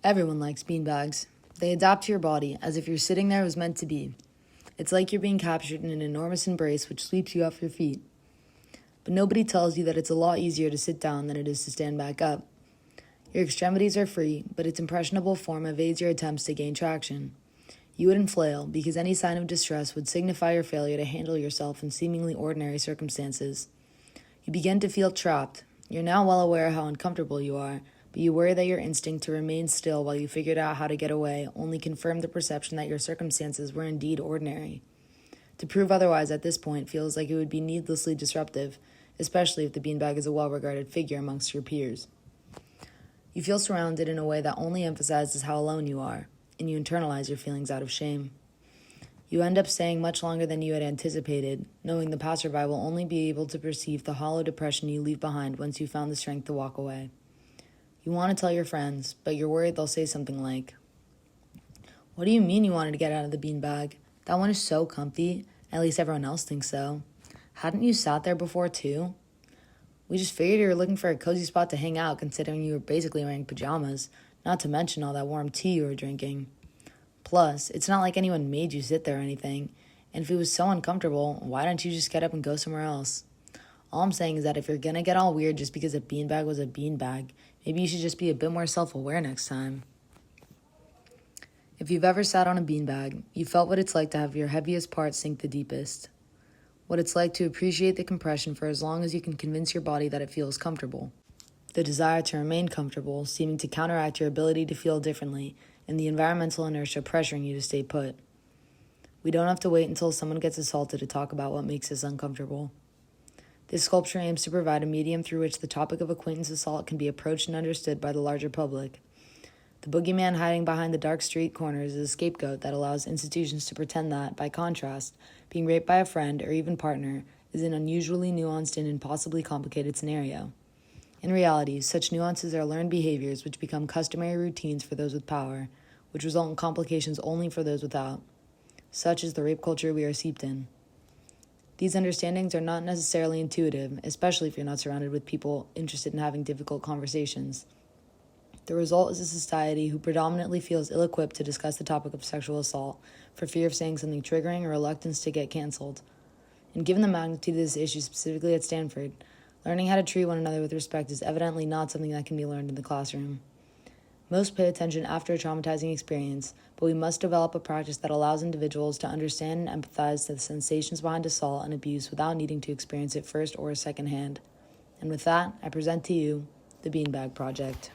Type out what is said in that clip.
Everyone likes beanbags. They adapt to your body as if you're sitting there was meant to be. It's like you're being captured in an enormous embrace which sweeps you off your feet. But nobody tells you that it's a lot easier to sit down than it is to stand back up. Your extremities are free, but its impressionable form evades your attempts to gain traction. You wouldn't flail because any sign of distress would signify your failure to handle yourself in seemingly ordinary circumstances. You begin to feel trapped. You're now well aware how uncomfortable you are, but you worry that your instinct to remain still while you figured out how to get away only confirmed the perception that your circumstances were indeed ordinary. To prove otherwise at this point feels like it would be needlessly disruptive, especially if the beanbag is a well-regarded figure amongst your peers. You feel surrounded in a way that only emphasizes how alone you are, and you internalize your feelings out of shame. You end up staying much longer than you had anticipated, knowing the passerby will only be able to perceive the hollow depression you leave behind once you've found the strength to walk away. You want to tell your friends, but you're worried they'll say something like, "What do you mean you wanted to get out of the beanbag? That one is so comfy. At least everyone else thinks so. Hadn't you sat there before too? We just figured you were looking for a cozy spot to hang out considering you were basically wearing pajamas, not to mention all that warm tea you were drinking. Plus, it's not like anyone made you sit there or anything, and if it was so uncomfortable, why don't you just get up and go somewhere else? All I'm saying is that if you're gonna get all weird just because a beanbag was a beanbag, maybe you should just be a bit more self-aware next time." If you've ever sat on a beanbag, you felt what it's like to have your heaviest part sink the deepest. What it's like to appreciate the compression for as long as you can convince your body that it feels comfortable. The desire to remain comfortable seeming to counteract your ability to feel differently, and the environmental inertia pressuring you to stay put. We don't have to wait until someone gets assaulted to talk about what makes us uncomfortable. This sculpture aims to provide a medium through which the topic of acquaintance assault can be approached and understood by the larger public. The boogeyman hiding behind the dark street corners is a scapegoat that allows institutions to pretend that, by contrast, being raped by a friend or even partner is an unusually nuanced and impossibly complicated scenario. In reality, such nuances are learned behaviors which become customary routines for those with power, which result in complications only for those without. Such is the rape culture we are steeped in. These understandings are not necessarily intuitive, especially if you're not surrounded with people interested in having difficult conversations. The result is a society who predominantly feels ill-equipped to discuss the topic of sexual assault for fear of saying something triggering or reluctance to get canceled. And given the magnitude of this issue specifically at Stanford, learning how to treat one another with respect is evidently not something that can be learned in the classroom. Most pay attention after a traumatizing experience, but we must develop a practice that allows individuals to understand and empathize to the sensations behind assault and abuse without needing to experience it first or secondhand. And with that, I present to you the Beanbag Project.